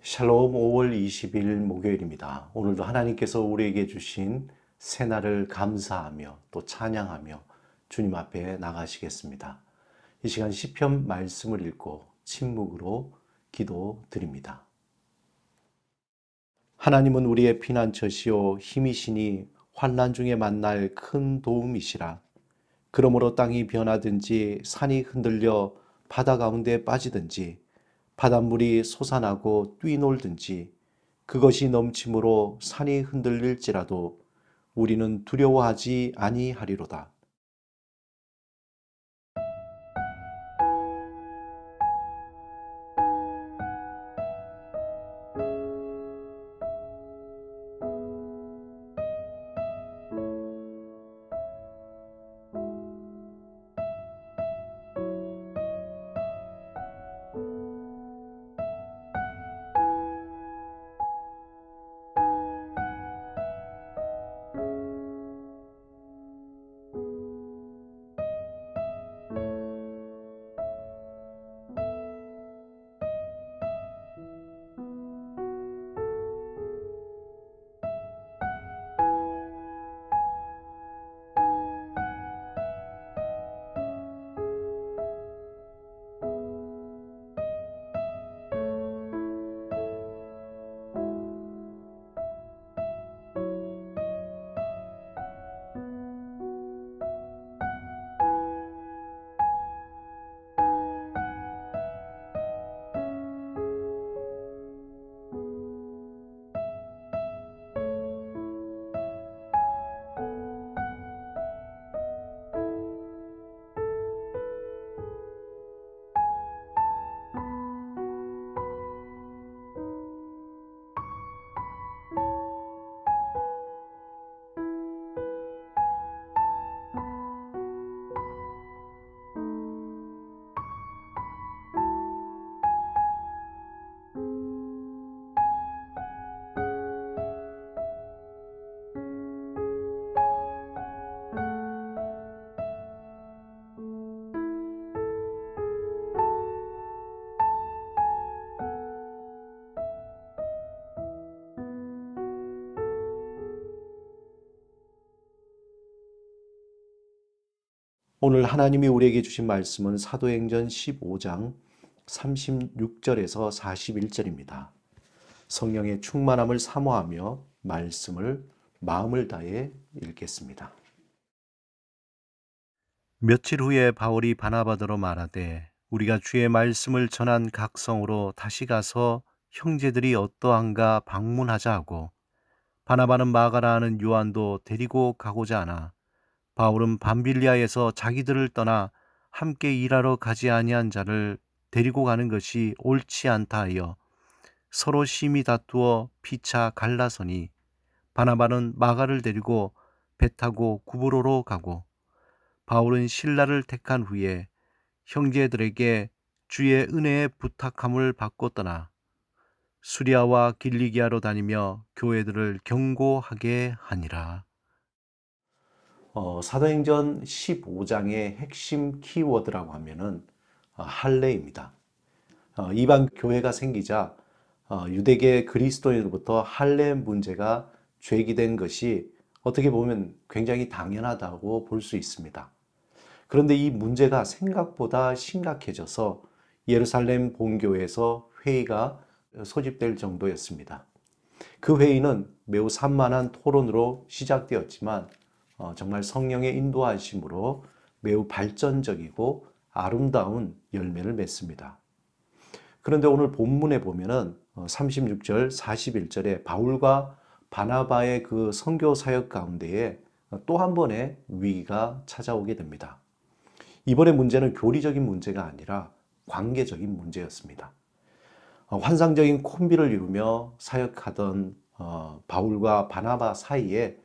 샬롬 5월 20일 목요일입니다. 오늘도 하나님께서 우리에게 주신 새날을 감사하며 또 찬양하며 주님 앞에 나가시겠습니다. 이 시간 시편 말씀을 읽고 침묵으로 기도드립니다. 하나님은 우리의 피난처시요 힘이시니 환난 중에 만날 큰 도움이시라. 그러므로 땅이 변하든지 산이 흔들려 바다 가운데 빠지든지 바닷물이 솟아나고 뛰놀든지 그것이 넘침으로 산이 흔들릴지라도 우리는 두려워하지 아니하리로다. 오늘 하나님이 우리에게 주신 말씀은 사도행전 15장 36절에서 41절입니다. 성령의 충만함을 사모하며 말씀을 마음을 다해 읽겠습니다. 며칠 후에 바울이 바나바더러 말하되 우리가 주의 말씀을 전한 각 성으로 다시 가서 형제들이 어떠한가 방문하자 하고 바나바는 마가라 하는 요한도 데리고 가고자 하나 바울은 밤빌리아에서 자기들을 떠나 함께 일하러 가지 아니한 자를 데리고 가는 것이 옳지 않다 하여 서로 심히 다투어 피차 갈라서니 바나바는 마가를 데리고 배 타고 구브로로 가고 바울은 실라를 택한 후에 형제들에게 주의 은혜에 부탁함을 받고 떠나 수리아와 길리기아로 다니며 교회들을 경고하게 하니라. 사도행전 15장의 핵심 키워드라고 하면은 할례입니다. 이방 교회가 생기자 유대계 그리스도인으로부터 할례 문제가 제기된 것이 어떻게 보면 굉장히 당연하다고 볼 수 있습니다. 그런데 이 문제가 생각보다 심각해져서 예루살렘 본교에서 회의가 소집될 정도였습니다. 그 회의는 매우 산만한 토론으로 시작되었지만 정말 성령의 인도하심으로 매우 발전적이고 아름다운 열매를 맺습니다. 그런데 오늘 본문에 보면은 36절, 41절에 바울과 바나바의 그 선교 사역 가운데에 또 한 번의 위기가 찾아오게 됩니다. 이번의 문제는 교리적인 문제가 아니라 관계적인 문제였습니다. 환상적인 콤비를 이루며 사역하던 바울과 바나바 사이에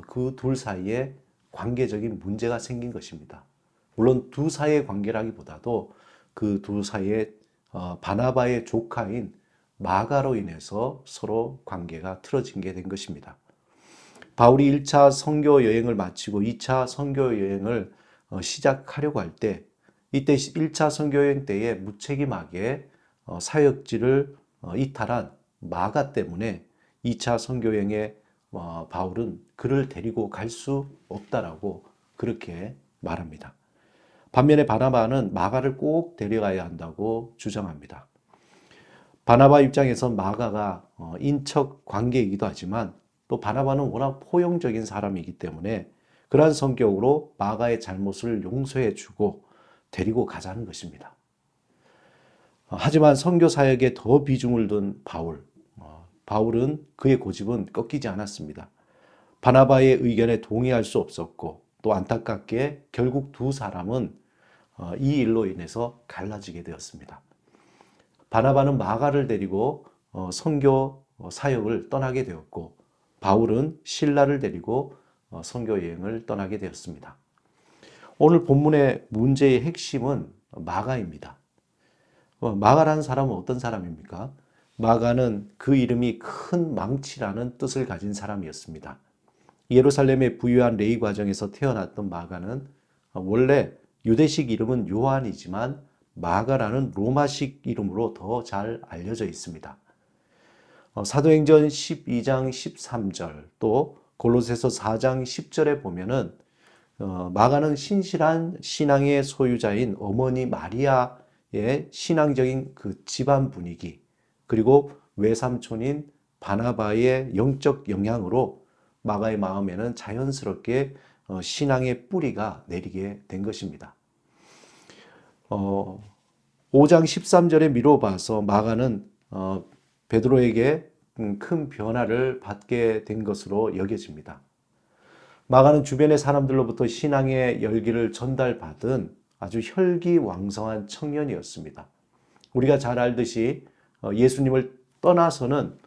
그 둘 사이에 관계적인 문제가 생긴 것입니다. 물론 두 사이의 관계라기보다도 그 두 사이에 바나바의 조카인 마가로 인해서 서로 관계가 틀어진 게 된 것입니다. 바울이 1차 선교 여행을 마치고 2차 선교 여행을 시작하려고 할 때 이때 1차 선교 여행 때에 무책임하게 사역지를 이탈한 마가 때문에 2차 선교여행에 바울은 그를 데리고 갈 수 없다라고 그렇게 말합니다. 반면에 바나바는 마가를 꼭 데려가야 한다고 주장합니다. 바나바 입장에서 마가가 인척 관계이기도 하지만 또 바나바는 워낙 포용적인 사람이기 때문에 그러한 성격으로 마가의 잘못을 용서해 주고 데리고 가자는 것입니다. 하지만 선교 사역에 더 비중을 둔 바울은 그의 고집은 꺾이지 않았습니다. 바나바의 의견에 동의할 수 없었고 또 안타깝게 결국 두 사람은 이 일로 인해서 갈라지게 되었습니다. 바나바는 마가를 데리고 선교 사역을 떠나게 되었고 바울은 실라를 데리고 선교 여행을 떠나게 되었습니다. 오늘 본문의 문제의 핵심은 마가입니다. 마가라는 사람은 어떤 사람입니까? 마가는 그 이름이 큰 망치라는 뜻을 가진 사람이었습니다. 예루살렘의 부유한 레위 가정에서 태어났던 마가는 원래 유대식 이름은 요한이지만 마가라는 로마식 이름으로 더 잘 알려져 있습니다. 사도행전 12장 13절 또 골로새서 4장 10절에 보면은 마가는 신실한 신앙의 소유자인 어머니 마리아의 신앙적인 그 집안 분위기 그리고 외삼촌인 바나바의 영적 영향으로 마가의 마음에는 자연스럽게 신앙의 뿌리가 내리게 된 것입니다. 5장 13절에 미뤄봐서 마가는 베드로에게 큰 변화를 받게 된 것으로 여겨집니다. 마가는 주변의 사람들로부터 신앙의 열기를 전달받은 아주 혈기왕성한 청년이었습니다. 우리가 잘 알듯이 예수님을 떠나서는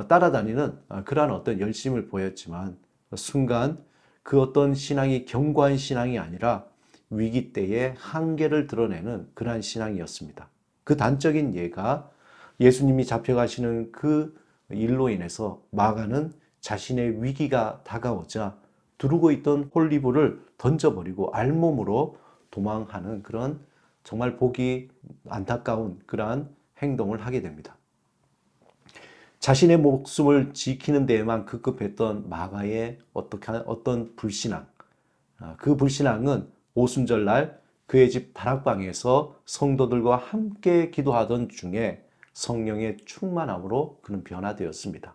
따라다니는 그러한 어떤 열심을 보였지만 순간 그 어떤 신앙이 견고한 신앙이 아니라 위기 때의 한계를 드러내는 그러한 신앙이었습니다. 그 단적인 예가 예수님이 잡혀가시는 그 일로 인해서 마가는 자신의 위기가 다가오자 두르고 있던 홀리브를 던져버리고 알몸으로 도망하는 그런 정말 보기 안타까운 그러한 행동을 하게 됩니다. 자신의 목숨을 지키는 데에만 급급했던 마가의 어떤 불신앙, 그 불신앙은 오순절날 그의 집 다락방에서 성도들과 함께 기도하던 중에 성령의 충만함으로 그는 변화되었습니다.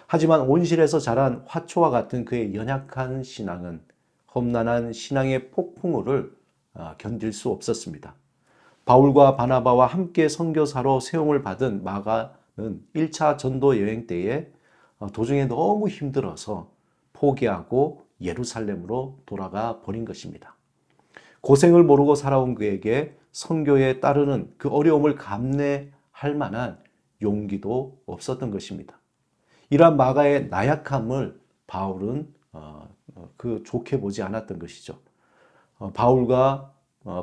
하지만 온실에서 자란 화초와 같은 그의 연약한 신앙은 험난한 신앙의 폭풍우를 견딜 수 없었습니다. 바울과 바나바와 함께 선교사로 세움을 받은 마가는 1차 전도 여행 때에 도중에 너무 힘들어서 포기하고 예루살렘으로 돌아가 버린 것입니다. 고생을 모르고 살아온 그에게 선교에 따르는 그 어려움을 감내할 만한 용기도 없었던 것입니다. 이러한 마가의 나약함을 바울은 좋게 보지 않았던 것이죠. 바울과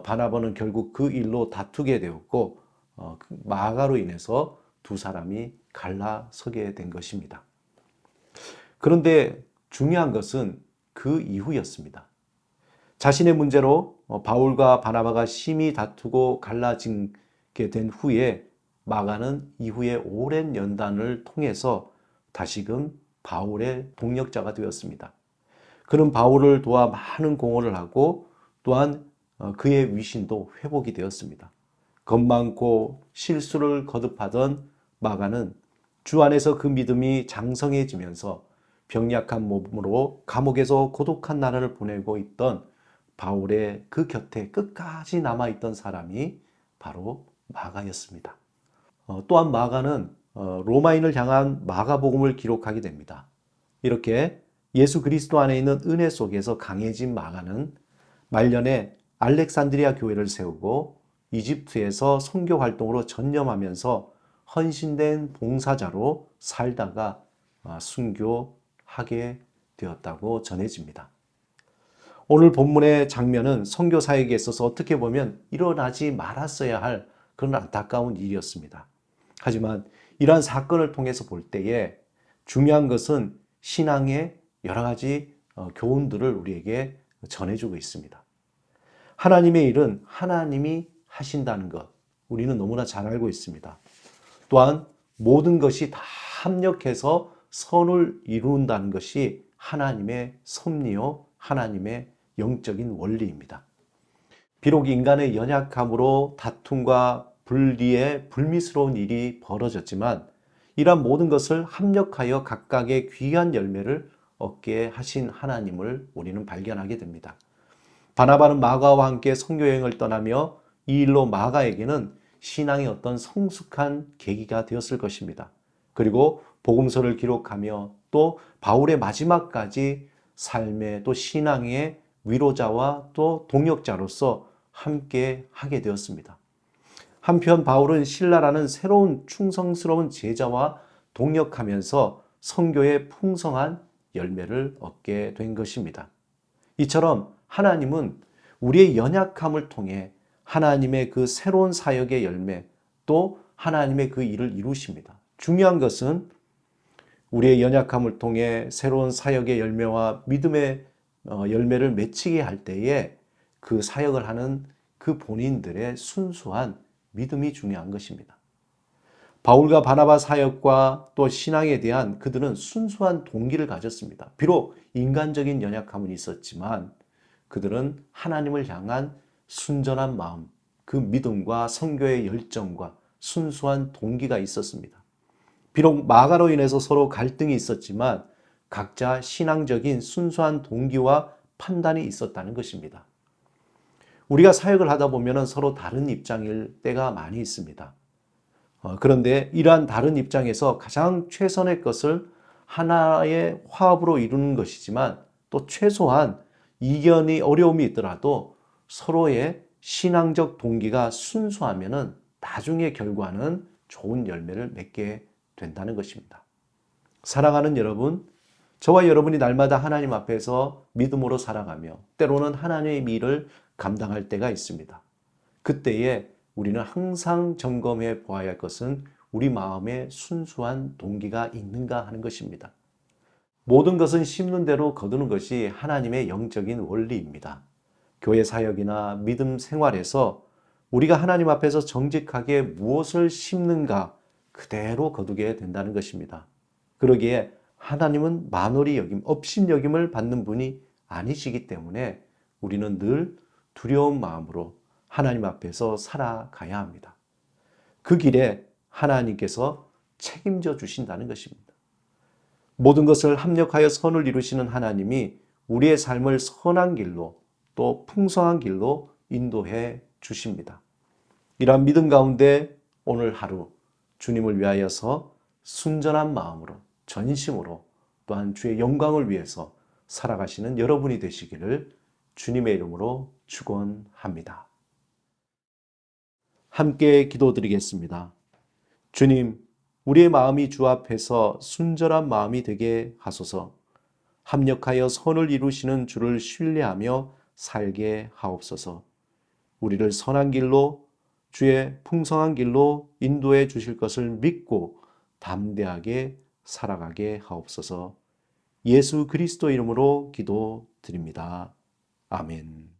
바나바는 결국 그 일로 다투게 되었고 마가로 인해서 두 사람이 갈라서게 된 것입니다. 그런데 중요한 것은 그 이후였습니다. 자신의 문제로 바울과 바나바가 심히 다투고 갈라지게 된 후에 마가는 이후에 오랜 연단을 통해서 다시금 바울의 동력자가 되었습니다. 그는 바울을 도와 많은 공헌을 하고 또한 그의 위신도 회복이 되었습니다. 겁 많고 실수를 거듭하던 마가는 주 안에서 그 믿음이 장성해지면서 병약한 몸으로 감옥에서 고독한 나날을 보내고 있던 바울의 그 곁에 끝까지 남아있던 사람이 바로 마가였습니다. 또한 마가는 로마인을 향한 마가복음을 기록하게 됩니다. 이렇게 예수 그리스도 안에 있는 은혜 속에서 강해진 마가는 말년에 알렉산드리아 교회를 세우고 이집트에서 선교 활동으로 전념하면서 헌신된 봉사자로 살다가 순교하게 되었다고 전해집니다. 오늘 본문의 장면은 선교 사역에 있어서 어떻게 보면 일어나지 말았어야 할 그런 안타까운 일이었습니다. 하지만 이러한 사건을 통해서 볼 때에 중요한 것은 신앙의 여러 가지 교훈들을 우리에게 전해주고 있습니다. 하나님의 일은 하나님이 하신다는 것, 우리는 너무나 잘 알고 있습니다. 또한 모든 것이 다 합력해서 선을 이룬다는 것이 하나님의 섭리요, 하나님의 영적인 원리입니다. 비록 인간의 연약함으로 다툼과 분리의 불미스러운 일이 벌어졌지만 이러한 모든 것을 합력하여 각각의 귀한 열매를 얻게 하신 하나님을 우리는 발견하게 됩니다. 바나바는 마가와 함께 선교여행을 떠나며 이 일로 마가에게는 신앙의 어떤 성숙한 계기가 되었을 것입니다. 그리고 복음서를 기록하며 또 바울의 마지막까지 삶의 또 신앙의 위로자와 또 동역자로서 함께 하게 되었습니다. 한편 바울은 신라라는 새로운 충성스러운 제자와 동역하면서 선교의 풍성한 열매를 얻게 된 것입니다. 이처럼 하나님은 우리의 연약함을 통해 하나님의 그 새로운 사역의 열매, 또 하나님의 그 일을 이루십니다. 중요한 것은 우리의 연약함을 통해 새로운 사역의 열매와 믿음의 열매를 맺히게 할 때에 그 사역을 하는 그 본인들의 순수한 믿음이 중요한 것입니다. 바울과 바나바 사역과 또 신앙에 대한 그들은 순수한 동기를 가졌습니다. 비록 인간적인 연약함은 있었지만 그들은 하나님을 향한 순전한 마음, 그 믿음과 선교의 열정과 순수한 동기가 있었습니다. 비록 마가로 인해서 서로 갈등이 있었지만 각자 신앙적인 순수한 동기와 판단이 있었다는 것입니다. 우리가 사역을 하다 보면 서로 다른 입장일 때가 많이 있습니다. 그런데 이러한 다른 입장에서 가장 최선의 것을 하나의 화합으로 이루는 것이지만 또 최소한 이견이 어려움이 있더라도 서로의 신앙적 동기가 순수하면은 나중의 결과는 좋은 열매를 맺게 된다는 것입니다. 사랑하는 여러분, 저와 여러분이 날마다 하나님 앞에서 믿음으로 살아가며 때로는 하나님의 일을 감당할 때가 있습니다. 그때에 우리는 항상 점검해 보아야 할 것은 우리 마음에 순수한 동기가 있는가 하는 것입니다. 모든 것은 심는 대로 거두는 것이 하나님의 영적인 원리입니다. 교회 사역이나 믿음 생활에서 우리가 하나님 앞에서 정직하게 무엇을 심는가 그대로 거두게 된다는 것입니다. 그러기에 하나님은 만홀히 여김, 업신여김을 받는 분이 아니시기 때문에 우리는 늘 두려운 마음으로 하나님 앞에서 살아가야 합니다. 그 길에 하나님께서 책임져 주신다는 것입니다. 모든 것을 합력하여 선을 이루시는 하나님이 우리의 삶을 선한 길로 또 풍성한 길로 인도해 주십니다. 이러한 믿음 가운데 오늘 하루 주님을 위하여서 순전한 마음으로 전심으로 또한 주의 영광을 위해서 살아가시는 여러분이 되시기를 주님의 이름으로 축원합니다. 함께 기도드리겠습니다. 주님, 우리의 마음이 주 앞에서 순전한 마음이 되게 하소서. 합력하여 선을 이루시는 주를 신뢰하며 살게 하옵소서. 우리를 선한 길로 주의 풍성한 길로 인도해 주실 것을 믿고 담대하게 살아가게 하옵소서. 예수 그리스도 이름으로 기도드립니다. 아멘.